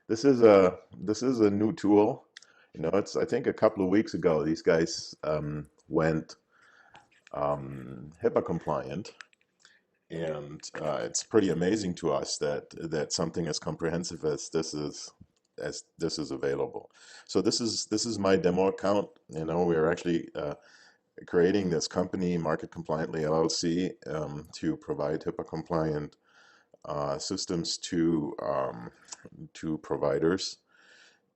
This is a new tool. It's I think a couple of weeks ago these guys went HIPAA compliant, and it's pretty amazing to us that something as comprehensive as this is available. So this is my demo account. We're actually creating this company, Market Compliantly LLC, to provide HIPAA compliant systems to providers,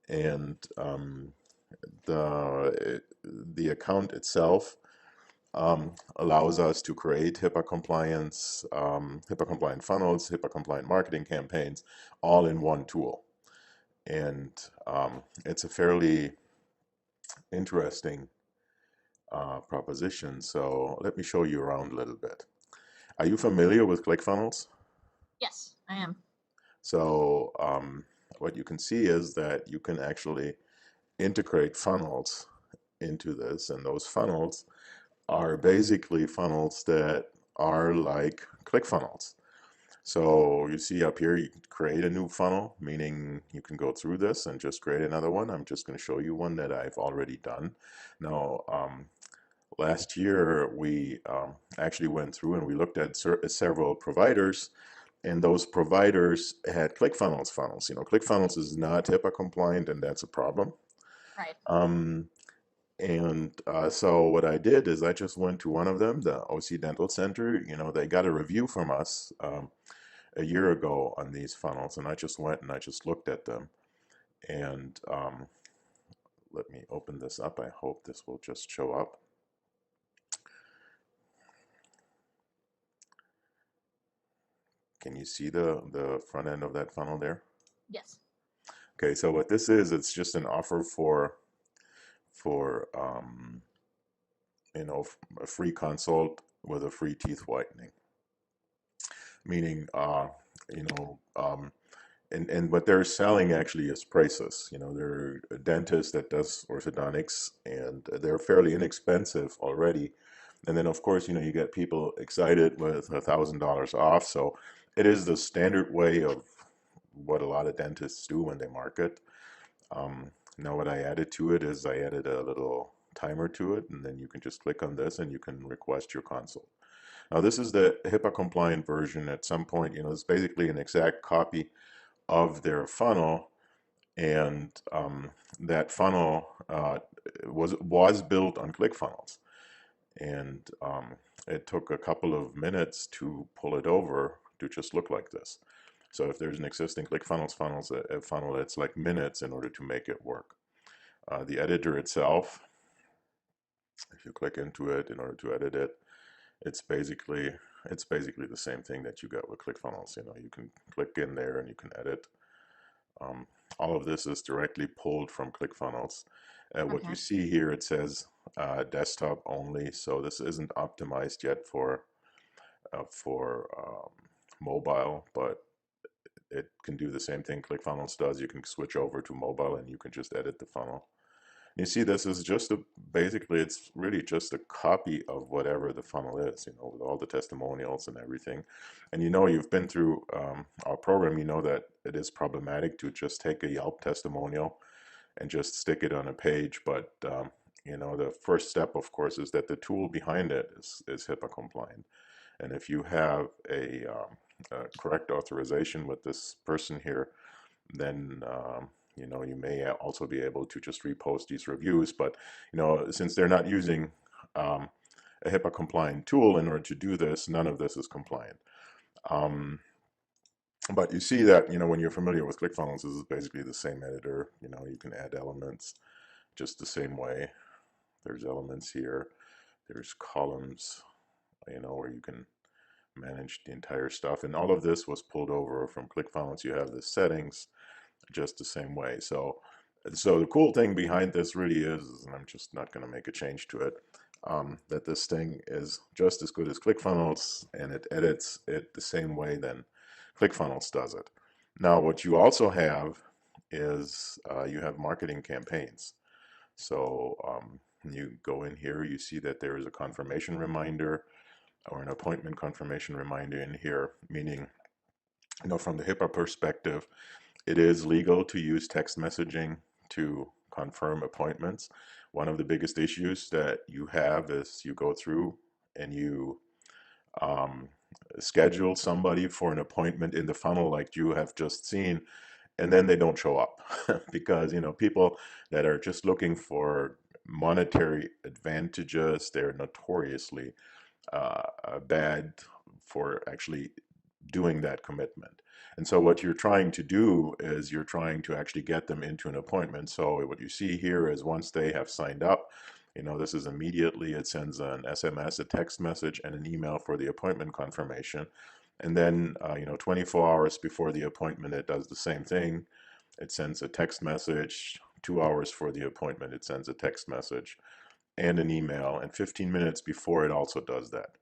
and the account itself allows us to create HIPAA compliant funnels, HIPAA compliant marketing campaigns, all in one tool. And it's a fairly interesting proposition. So let me show you around a little bit. Are you familiar with ClickFunnels? Yes, I am. So what you can see is that you can actually integrate funnels into this, and those funnels are basically funnels that are like ClickFunnels. So you see up here, you can create a new funnel, meaning you can go through this and just create another one. I'm just going to show you one that I've already done. Now, last year we actually went through and we looked at several providers, and those providers had ClickFunnels funnels. ClickFunnels is not HIPAA compliant, and that's a problem. Right. Um, and so what I did is I just went to one of them, the OC Dental Center. They got a review from us a year ago on these funnels, and I just went and I just looked at them. And let me open this up. I hope this will just show up. Can you see the front end of that funnel there? Yes. Okay, so what this is, it's just an offer for a free consult with a free teeth whitening. Meaning, you know, um, and what they're selling actually is braces. They're a dentist that does orthodontics, and they're fairly inexpensive already. And then, of course, you get people excited with $1,000 off. So it is the standard way of what a lot of dentists do when they market. Now, what I added to it is I added a little timer to it, and then you can just click on this and you can request your consult. Now, this is the HIPAA compliant version. At some point, it's basically an exact copy of their funnel, and that funnel was built on ClickFunnels, and it took a couple of minutes to pull it over to just look like this. So if there's an existing ClickFunnels funnel, it's like minutes in order to make it work. The editor itself, if you click into it in order to edit it, it's basically the same thing that you got with ClickFunnels. You can click in there and you can edit. Um, all of this is directly pulled from ClickFunnels. What Okay. you see here, it says desktop only, so this isn't optimized yet for mobile, but it can do the same thing ClickFunnels does. You can switch over to mobile and you can just edit the funnel. You see, this is basically, it's really just a copy of whatever the funnel is, with all the testimonials and everything. And you've been through our program, you know that it is problematic to just take a Yelp testimonial and just stick it on a page. But, the first step, of course, is that the tool behind it is HIPAA compliant. And if you have a correct authorization with this person here, then you may also be able to just repost these reviews. But since they're not using a HIPAA compliant tool in order to do this, none of this is compliant. But you see that when you're familiar with ClickFunnels, this is basically the same editor. You can add elements just the same way. There's elements here. There's columns, where you can manage the entire stuff. And all of this was pulled over from ClickFunnels. You have the settings just the same way. So the cool thing behind this really is, and I'm just not going to make a change to it, that this thing is just as good as ClickFunnels, and it edits it the same way than ClickFunnels does it. Now, what you also have is you have marketing campaigns. So when you go in here, you see that there is a confirmation reminder or an appointment confirmation reminder in here, meaning, from the HIPAA perspective, It is legal to use text messaging to confirm appointments. One of the biggest issues that you have is you go through and you um, schedule somebody for an appointment in the funnel like you have just seen, and then they don't show up because people that are just looking for monetary advantages, they're notoriously bad for actually doing that commitment. And so what you're trying to do is you're trying to actually get them into an appointment. So what you see here is once they have signed up, this is immediately, it sends an SMS, a text message, and an email for the appointment confirmation. And then, 24 hours before the appointment, it does the same thing. It sends a text message. 2 hours for the appointment, it sends a text message and an email. And 15 minutes before, it also does that.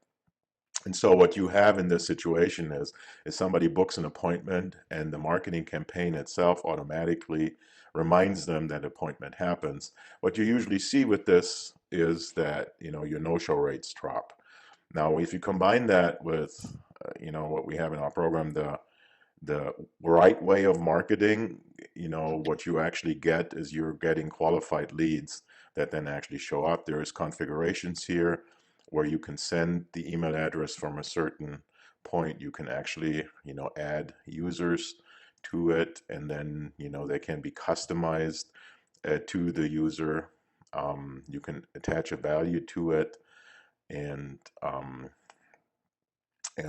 And so what you have in this situation is somebody books an appointment and the marketing campaign itself automatically reminds them that appointment happens. What you usually see with this is that, your no-show rates drop. Now, if you combine that with, what we have in our program, the right way of marketing, what you actually get is you're getting qualified leads that then actually show up. There's configurations here where you can send the email address from a certain point. You can actually, add users to it, and then, they can be customized to the user. You can attach a value to it, and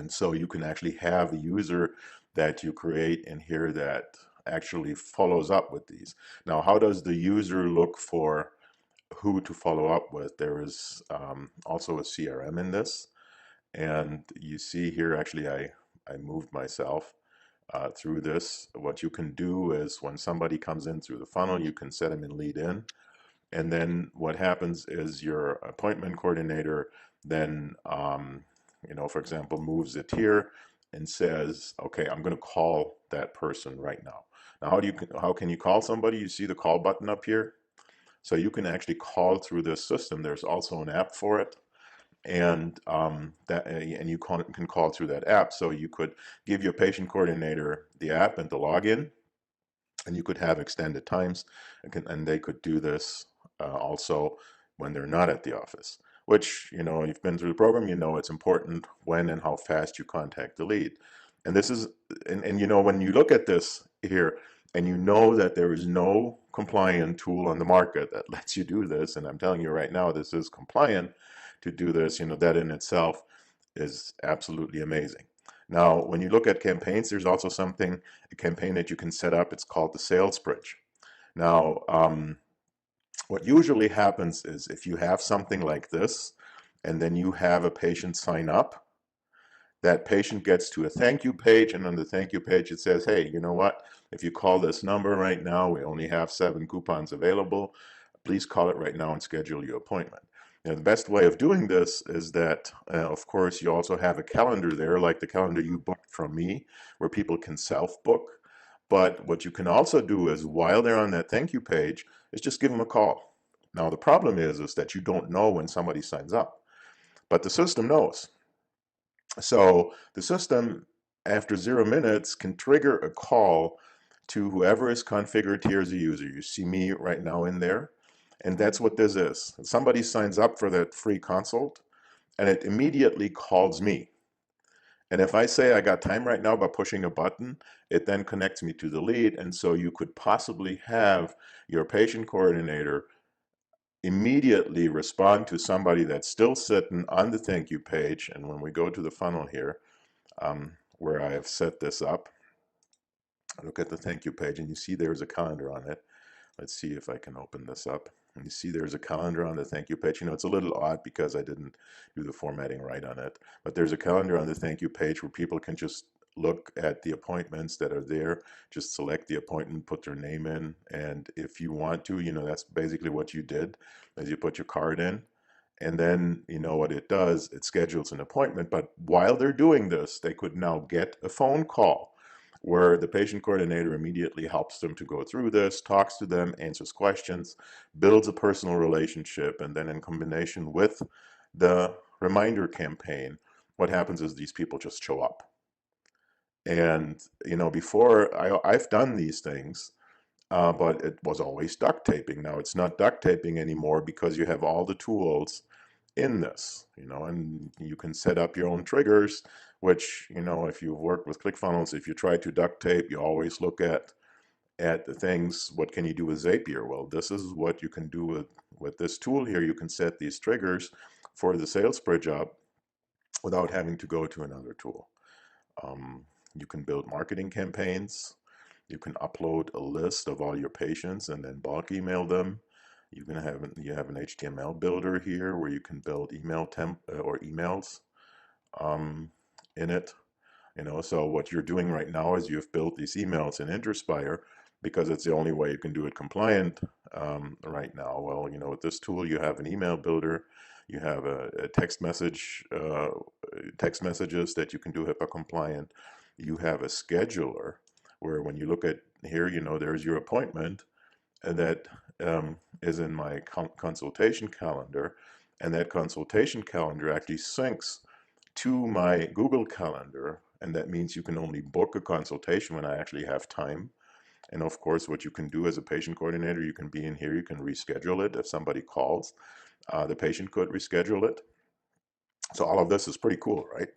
so you can actually have a user that you create in here that actually follows up with these. Now, how does the user look for who to follow up with? There is also a CRM in this. And you see here, actually, I moved myself through this. What you can do is when somebody comes in through the funnel, you can set them in lead in. And then what happens is your appointment coordinator then, for example, moves it here and says, okay, I'm going to call that person right now. Now, how can you call somebody? You see the call button up here. So you can actually call through this system. There's also an app for it, and you can call through that app. So you could give your patient coordinator the app and the login, and you could have extended times, and they could do this also when they're not at the office, which, you've been through the program, it's important when and how fast you contact the lead. And this is, and when you look at this here, and that there is no compliant tool on the market that lets you do this, and I'm telling you right now, this is compliant to do this, that in itself is absolutely amazing. Now, when you look at campaigns, there's also a campaign that you can set up. It's called the sales bridge. Now, what usually happens is if you have something like this, and then you have a patient sign up, that patient gets to a thank you page, and on the thank you page it says, hey, you know what? If you call this number right now, we only have 7 coupons available. Please call it right now and schedule your appointment. Now, the best way of doing this is that, of course, you also have a calendar there, like the calendar you booked from me, where people can self-book. But what you can also do is, while they're on that thank you page, is just give them a call. Now, the problem is that you don't know when somebody signs up, but the system knows. So the system, after 0 minutes, can trigger a call to whoever is configured here as a user. You see me right now in there. And that's what this is. Somebody signs up for that free consult, and it immediately calls me. And if I say I got time right now by pushing a button, it then connects me to the lead. And so you could possibly have your patient coordinator immediately respond to somebody that's still sitting on the thank you page. And when we go to the funnel here, where I have set this up, look at the thank you page, and you see there's a calendar on it. Let's see if I can open this up. And you see there's a calendar on the thank you page. It's a little odd because I didn't do the formatting right on it. But there's a calendar on the thank you page where people can just look at the appointments that are there, just select the appointment, put their name in. And if you want to, that's basically what you did, as you put your card in. And then, what it does, it schedules an appointment. But while they're doing this, they could now get a phone call where the patient coordinator immediately helps them to go through this, talks to them, answers questions, builds a personal relationship, and then in combination with the reminder campaign, what happens is these people just show up. And before I've done these things, but it was always duct taping. Now it's not duct taping anymore because you have all the tools in this, and you can set up your own triggers, which, if you've worked with ClickFunnels, if you try to duct tape, you always look at the things, what can you do with Zapier? Well, this is what you can do with this tool here. You can set these triggers for the sales spread job without having to go to another tool. You can build marketing campaigns. You can upload a list of all your patients and then bulk email them. You have an HTML builder here where you can build email temp or emails um, in it. So what you're doing right now is you've built these emails in Interspire because it's the only way you can do it compliant right now. Well, with this tool, you have an email builder, you have a text messages that you can do HIPAA compliant. You have a scheduler where when you look at here, there's your appointment, and that is in my consultation calendar, and that consultation calendar actually syncs to my Google Calendar, and that means you can only book a consultation when I actually have time. And of course, what you can do as a patient coordinator, you can be in here, you can reschedule it if somebody calls. The patient could reschedule it. So all of this is pretty cool, right?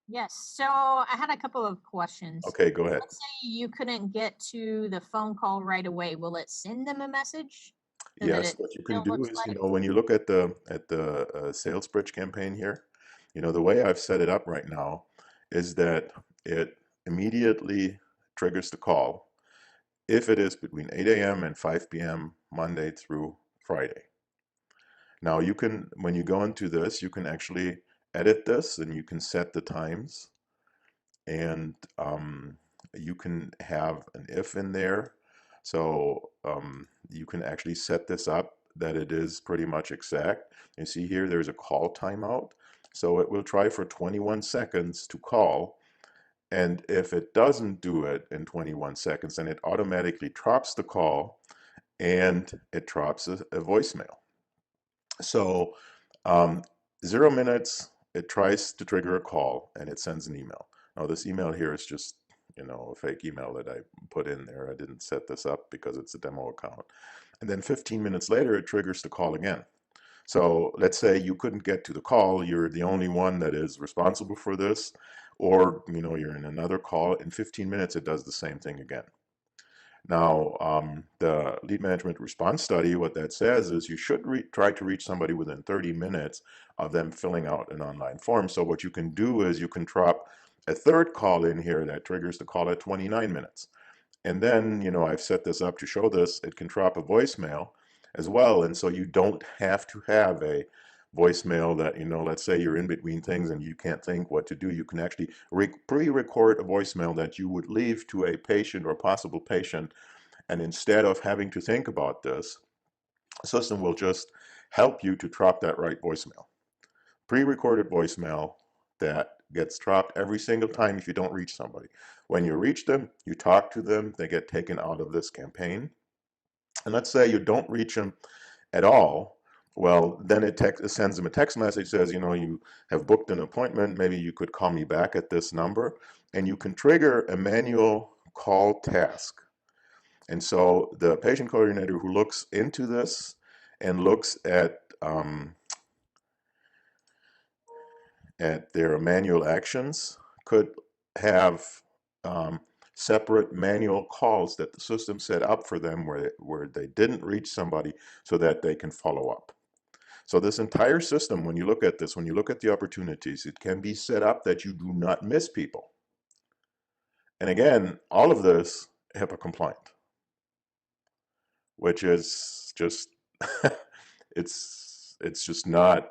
Yes. So I had a couple of questions. Okay, go ahead. Let's say you couldn't get to the phone call right away. Will it send them a message so that Yes, it what you can still do looks is, like? when you look at the sales bridge campaign here, the way I've set it up right now is that it immediately triggers the call if it is between 8 a.m. and 5 p.m. Monday through Friday. Now you can, when you go into this, you can actually edit this and you can set the times, and you can have an if in there. So you can actually set this up that it is pretty much exact. You see here, there's a call timeout. So it will try for 21 seconds to call. And if it doesn't do it in 21 seconds, then it automatically drops the call and it drops a voicemail. So 0 minutes, it tries to trigger a call and it sends an email. Now this email here is just, a fake email that I put in there. I didn't set this up because it's a demo account. And then 15 minutes later, it triggers the call again. So let's say you couldn't get to the call, you're the only one that is responsible for this, or you're in another call. In 15 minutes, it does the same thing again. Now, the lead management response study, what that says is you should try to reach somebody within 30 minutes of them filling out an online form. So what you can do is you can drop a third call in here that triggers the call at 29 minutes. And then, I've set this up to show this, it can drop a voicemail as well. And so you don't have to have a voicemail that, let's say you're in between things and you can't think what to do. You can actually pre-record a voicemail that you would leave to a patient or possible patient. And instead of having to think about this, the system will just help you to drop that right voicemail. Pre-recorded voicemail that gets dropped every single time if you don't reach somebody. When you reach them, you talk to them, they get taken out of this campaign. And let's say you don't reach them at all. Well, then it sends them a text message, says, you have booked an appointment. Maybe you could call me back at this number. And you can trigger a manual call task. And so the patient coordinator who looks into this and looks at their manual actions could have um, separate manual calls that the system set up for them where they didn't reach somebody so that they can follow up. So this entire system, when you look at this, when you look at the opportunities, it can be set up that you do not miss people. And again, all of this HIPAA compliant, which is just it's just not,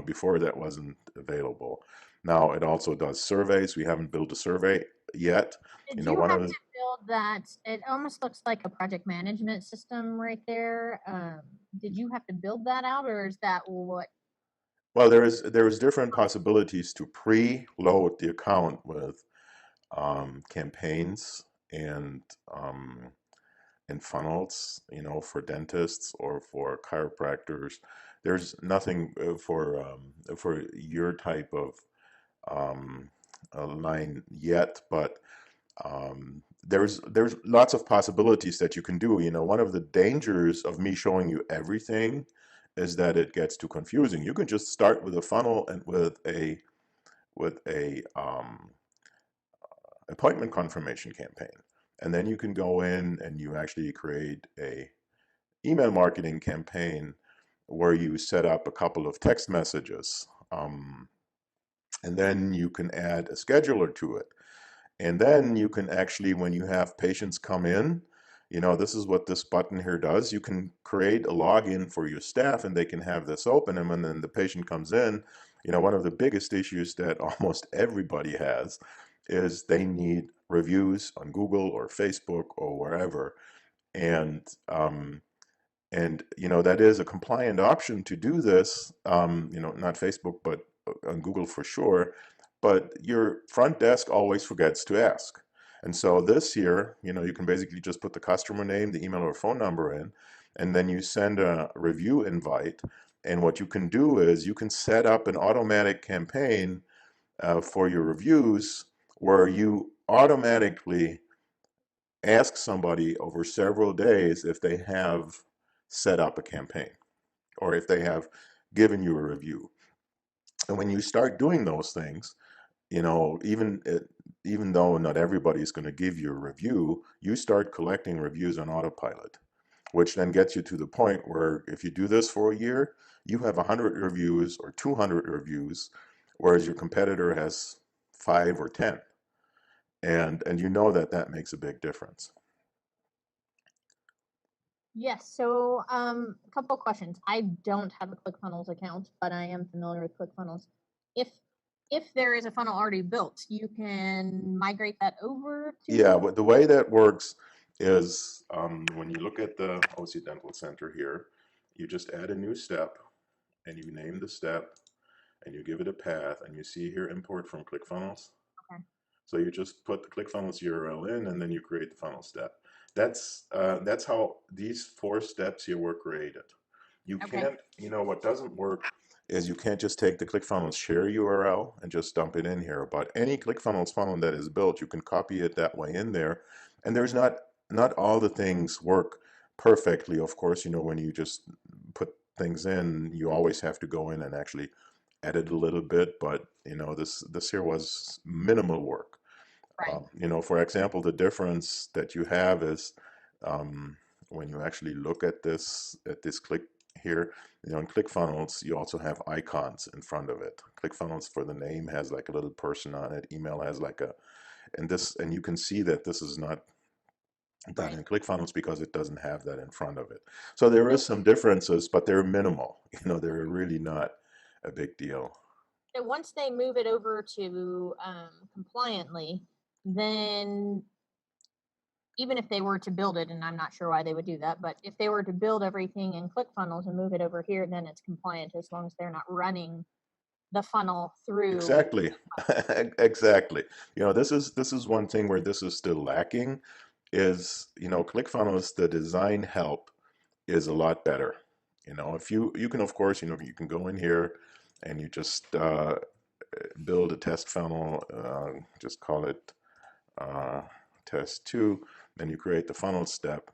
before that wasn't available. Now it also does surveys. We haven't built a survey yet. Did you One have of the to build that? It almost looks like a project management system right there. Did you have to build that out, or is that what? well, there is different possibilities to preload the account with campaigns and um, and funnels, for dentists or for chiropractors. There's nothing for your type of um, line yet, but there's lots of possibilities that you can do. You know, one of the dangers of me showing you everything is that it gets too confusing. You can just start with a funnel and with a appointment confirmation campaign, and then you can go in and you actually create a email marketing campaign where you set up a couple of text messages, and then you can add a scheduler to it. And then you can actually, when you have patients come in, you know, this is what this button here does. You can create a login for your staff and they can have this open. And when then the patient comes in, you know, one of the biggest issues that almost everybody has is they need reviews on Google or Facebook or wherever. And you know, that is a compliant option to do this, you know, not Facebook, but on Google for sure. But your front desk always forgets to ask. And so this here, you know, you can basically just put the customer name, the email or phone number in, and then you send a review invite. And what you can do is you can set up an automatic campaign for your reviews where you automatically ask somebody over several days if they have set up a campaign or if they have given you a review. And when you start doing those things, you know, even though not everybody is going to give you a review, you start collecting reviews on autopilot, which then gets you to the point where if you do this for a year, you have 100 reviews or 200 reviews, whereas your competitor has 5 or 10. And you know that that makes a big difference. Yes. So, a couple of questions. I don't have a ClickFunnels account, but I am familiar with ClickFunnels. If if there is a funnel already built, you can migrate that over Yeah, to. but the way that works is when you look at the OC Dental Center here, you just add a new step and you name the step and you give it a path and you see here import from ClickFunnels. Okay. So you just put the ClickFunnels URL in and then you create the funnel step. That's how these 4 steps here were created. You Okay. can't, you know, what doesn't work is you can't just take the ClickFunnels share URL and just dump it in here. But any ClickFunnels funnel that is built, you can copy it that way in there. And there's not all the things work perfectly. Of course, you know, when you just put things in, you always have to go in and actually edit a little bit. But you know, this here was minimal work. Right. You know, for example, the difference that you have is um, when you actually look at this click here, you know, in ClickFunnels, you also have icons in front of it. ClickFunnels for the name has like a little person on it. Email has like a, and you can see that this is not done Right. in ClickFunnels because it doesn't have that in front of it. So there So, is some differences, but they're minimal. You know, they're really not a big deal. so once they move it over to compliantly, then even if they were to build it, and I'm not sure why they would do that, but if they were to build everything in ClickFunnels and move it over here, then it's compliant as long as they're not running the funnel through. Exactly. Exactly. You know, this is one thing where this is still lacking is, you know, ClickFunnels, the design help is a lot better. You know, if you can of course, you know, you can go in here and you just build a test funnel, just call it uh, test 2, then you create the funnel step.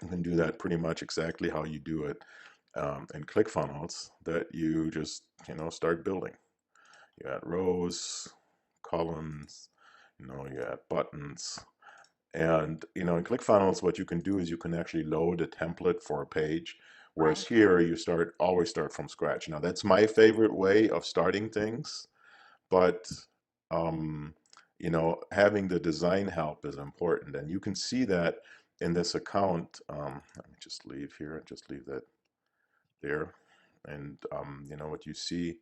You can do that pretty much exactly how you do it in ClickFunnels, that you just, you know, start building. You add rows, columns, you know, you add buttons. And, you know, in ClickFunnels, what you can do is you can actually load a template for a page, whereas Right. here you always start from scratch. Now, that's my favorite way of starting things, but, um, you know, having the design help is important. And you can see that in this account. Let me just leave here and just leave that there. And, you know, what you see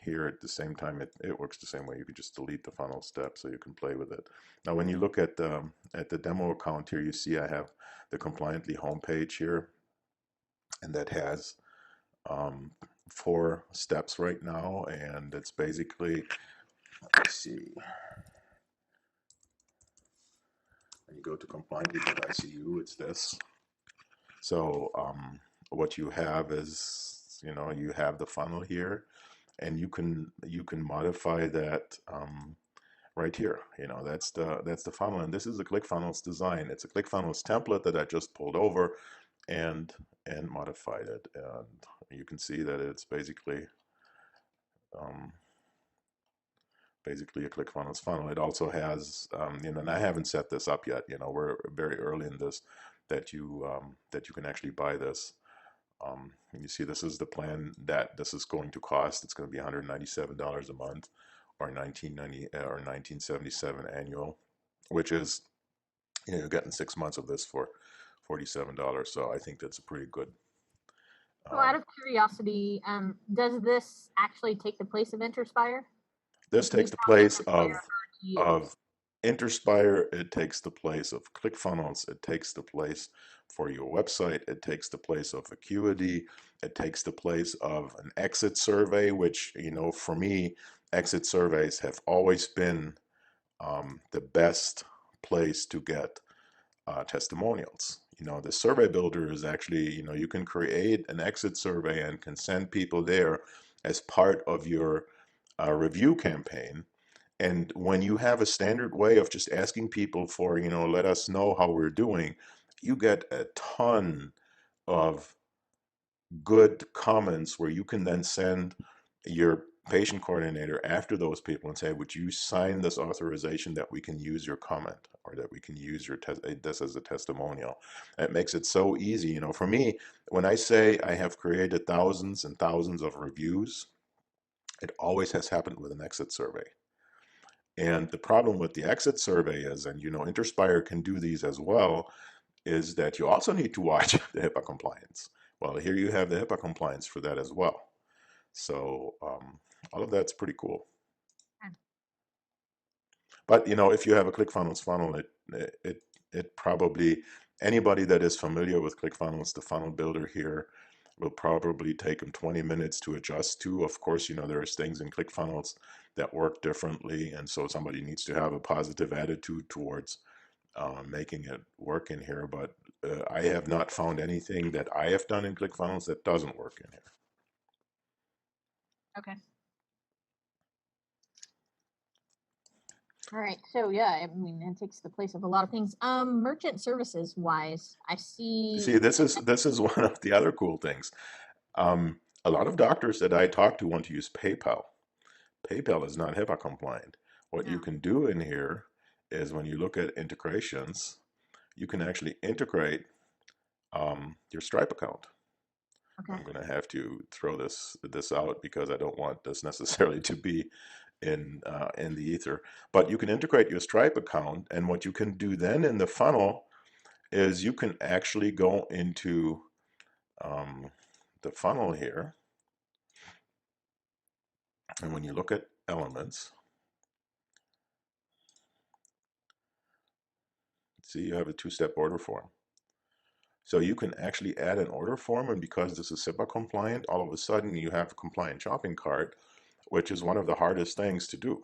here at the same time, it works the same way. You could just delete the funnel step so you can play with it. Now, when you look at the demo account here, you see I have the compliantly homepage here, and that has um, 4 steps right now, and it's basically, let's see, when you go to compliantly.icu, it's this. So what you have is, you know, you have the funnel here, and you can modify that right here. That's the funnel, and this is the ClickFunnels design. It's a ClickFunnels template that I just pulled over and modified it, and you can see that it's um, basically a ClickFunnels funnel. It also has, and I haven't set this up yet. We're very early in this, that you can actually buy this. And you see, this is the plan that this is going to cost. It's going to be $197 a month, or 1990 or 1977 annual, which is, you're getting 6 months of this for $47. So I think that's a pretty good. So, out Um, of curiosity, does this actually take the place of Interspire? Like, this can you takes the tell me place Interspire hard to use? of Interspire. It takes the place of ClickFunnels. It takes the place for your website. It takes the place of Acuity. It takes the place of an exit survey, which, for me, exit surveys have always been the best place to get testimonials. The survey builder is actually, you can create an exit survey and can send people there as part of your review campaign. And when you have a standard way of just asking people for, let us know how we're doing, you get a ton of good comments where you can then send your patient coordinator after those people and say, would you sign this authorization that we can use your comment, or that we can use this as a testimonial. It makes it so easy. For me, when I say I have created thousands and thousands of reviews, it always has happened with an exit survey. And the problem with the exit survey is, and Interspire can do these as well, is that you also need to watch the HIPAA compliance. Well, here you have the HIPAA compliance for that as well. So all of that's pretty cool. But if you have a ClickFunnels funnel, it probably, anybody that is familiar with ClickFunnels, the funnel builder here, will probably take them 20 minutes to adjust to. Of course, there's things in ClickFunnels that work differently, and so somebody needs to have a positive attitude towards making it work in here. But I have not found anything that I have done in ClickFunnels that doesn't work in here. Okay. All right. So yeah, I mean, it takes the place of a lot of things. Merchant services wise, I see. See, this is one of the other cool things. A lot of doctors that I talk to want to use PayPal. PayPal is not HIPAA compliant. What No. you can do in here is, when you look at integrations, you can actually integrate your Stripe account. Okay. I'm going to have to throw this out because I don't want this necessarily to be in the ether. But you can integrate your Stripe account, and what you can do then in the funnel is you can actually go into um, the funnel here, and when you look at elements, see, you have a two-step order form. So you can actually add an order form, and because this is HIPAA compliant, all of a sudden you have a compliant shopping cart, which is one of the hardest things to do.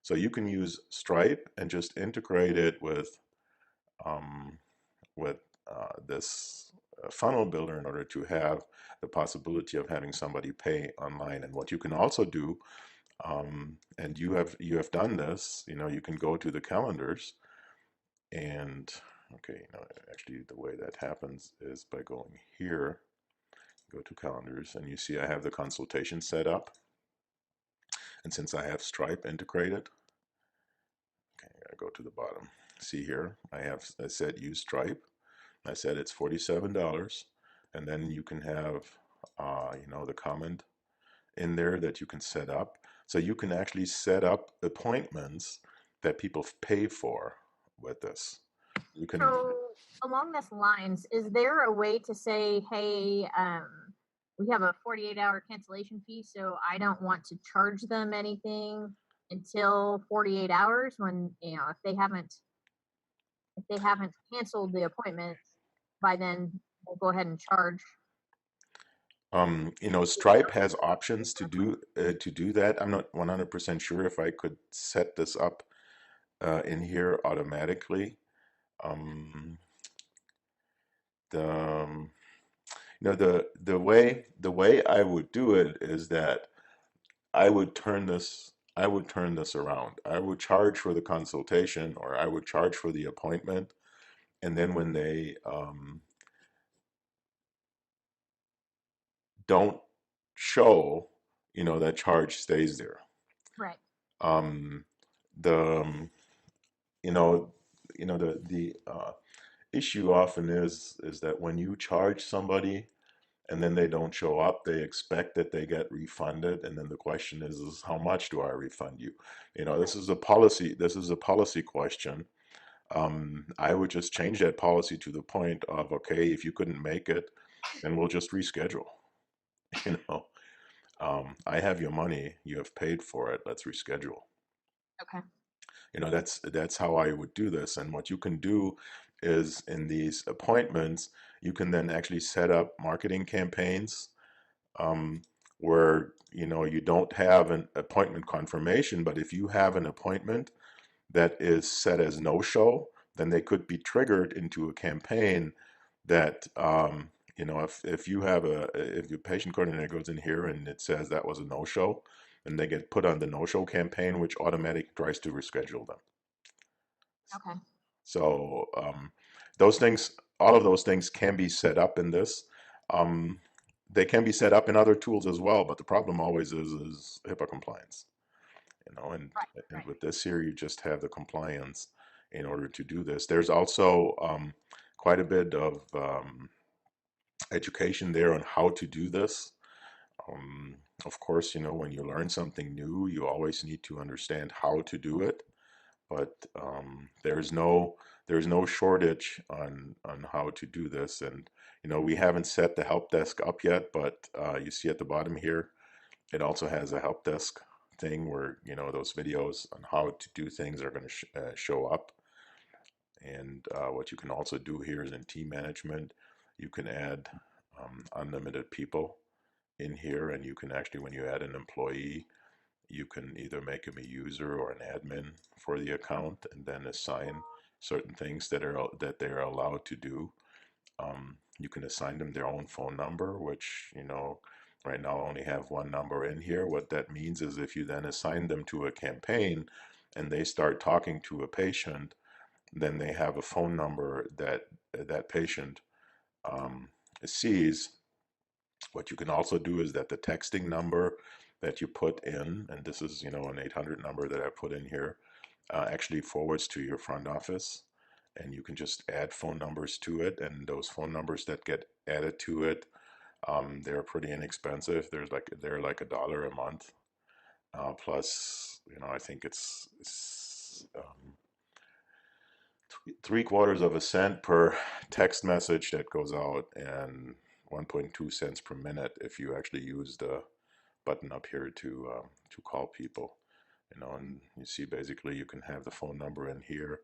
So you can use Stripe and just integrate it um, with this funnel builder in order to have the possibility of having somebody pay online. And what you can also do, and you have done this, you can go to the calendars and, okay, actually the way that happens is by going here, go to calendars, and you see I have the consultation set up. And since I have Stripe integrated, okay, I gotta go to the bottom. See here, I said use Stripe. I said it's $47, and then you can have, the comment in there that you can set up. So you can actually set up appointments that people pay for with this. You can, So along this lines, is there a way to say, hey, we have a 48-hour cancellation fee, so I don't want to charge them anything until 48 hours when, if they haven't canceled the appointment by then, we'll go ahead and charge. Stripe has options to do that. I'm not 100% sure if I could set this up in here automatically. Um, the the way I would do it is that I would turn this around. I would charge for the consultation, or I would charge for the appointment, and then when they don't show, that charge stays there. Right. Um, the you know the issue often is that when you charge somebody and then they don't show up, they expect that they get refunded, and then the question is how much do I refund you? This Right. is a policy. This is a policy question. I would just change that policy to the point of, okay, if you couldn't make it, then we'll just reschedule. You know, I have your money. You have paid for it. Let's reschedule. Okay. That's how I would do this. And what you can do is in these appointments, you can then actually set up marketing campaigns, um, where you don't have an appointment confirmation, but if you have an appointment that is set as no show, then they could be triggered into a campaign that, if your patient coordinator goes in here and it says that was a no show, then they get put on the no show campaign, which automatically tries to reschedule them. Okay. So those things, all of those things can be set up in this. Um, they can be set up in other tools as well, but the problem always is HIPAA compliance. And Right. and Right. with this here, you just have the compliance in order to do this. There's also quite a bit of education there on how to do this. Um, of course, when you learn something new, you always need to understand how to do it. But there's no shortage on how to do this. And we haven't set the help desk up yet, but you see at the bottom here, it also has a help desk thing where those videos on how to do things are going to show up. And what you can also do here is in team management, you can add unlimited people in here, and you can actually, when you add an employee, you can either make them a user or an admin for the account, and then assign certain things that they're allowed to do. You can assign them their own phone number, which right now I only have one number in here. What that means is if you then assign them to a campaign and they start talking to a patient, then they have a phone number that that patient sees. What you can also do is that the texting number that you put in, and this is an 800 number that I put in here, actually forwards to your front office, and you can just add phone numbers to it. And those phone numbers that get added to it, they're pretty inexpensive. They're like $1 a month, plus I think it's 3/4 of a cent per text message that goes out, and 1.2 cents per minute if you actually use the button up here to call people. And you see basically you can have the phone number in here,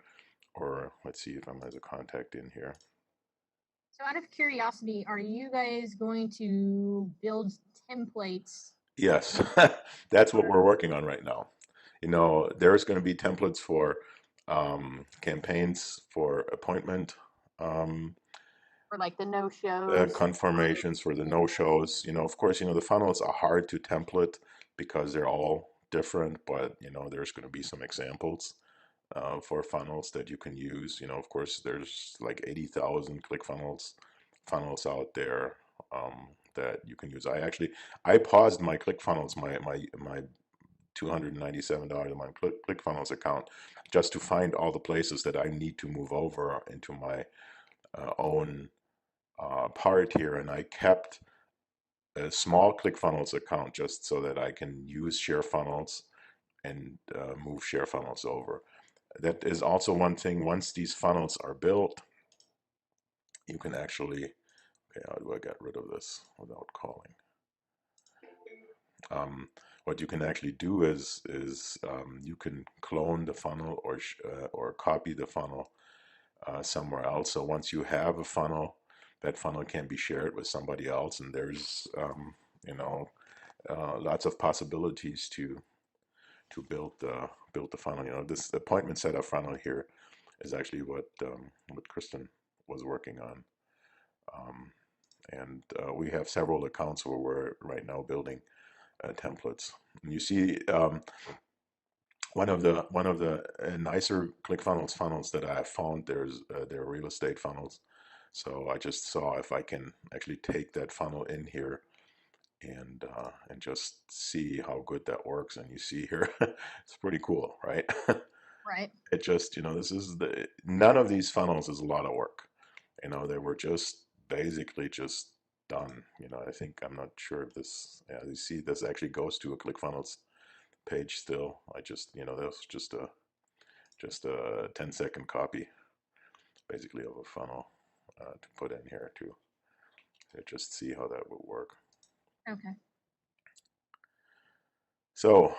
or let's see if I'm as a contact in here. So, out of curiosity, are you guys going to build templates Yes, that's what we're working on right now. There's going to be templates for campaigns for appointment, um, for like the no shows? confirmations for the no-shows. Of course, the funnels are hard to template because they're all different, but there's going to be some examples for funnels that you can use. Of course, there's like 80,000 funnels out there, that you can use. I paused my ClickFunnels, my $297 in my ClickFunnels account, just to find all the places that I need to move over into my own part here, and I kept a small ClickFunnels account just so that I can use ShareFunnels and move ShareFunnels over. That is also one thing. Once these funnels are built, you can actually, okay, how do I get rid of this without calling? What you can actually do is you can clone the funnel, or copy the funnel somewhere else. So once you have a funnel, that funnel can be shared with somebody else, and there's you know lots of possibilities to build the funnel. This appointment setup funnel here is actually what Kristen was working on. Um, And we have several accounts where we're right now building templates. And you see, one of the nicer ClickFunnels funnels that I have found, they're real estate funnels. So I just saw if I can actually take that funnel in here and just see how good that works. And you see here, it's pretty cool, right? Right. It just, this is none of these funnels is a lot of work. They were just basically just done. I think, I'm not sure if this, yeah, you see this actually goes to a ClickFunnels page still. I just, that was just a 10-second copy basically of a funnel to put in here too. So just see how that would work. Okay. So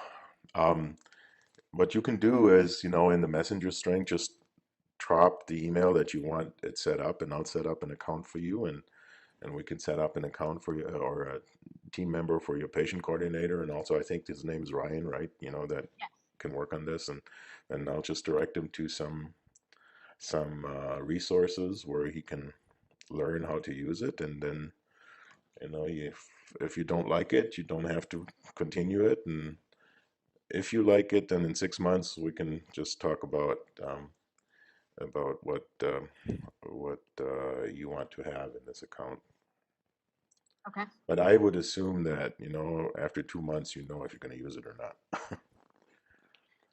what you can do is, in the messenger string, just drop the email that you want it set up, and I'll set up an account for you, and we can set up an account for you, or a team member for your patient coordinator. And also, I think his name is Ryan, right? That Yes. can work on this, and I'll just direct him to some resources where he can learn how to use it. And then, if you don't like it, you don't have to continue it. And if you like it, then in 6 months we can just talk about what you want to have in this account. Okay. But I would assume that, after 2 months, if you're going to use it or not.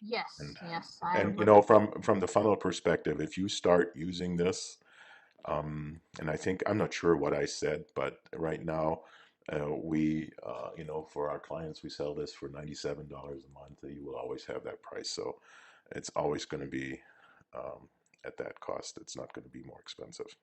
Yes. And Yes. I and would. from the funnel perspective, if you start using this, and I think, I'm not sure what I said, but right now, we, for our clients, we sell this for $97 a month. You will always have that price, so it's always going to be at that cost. It's not going to be more expensive.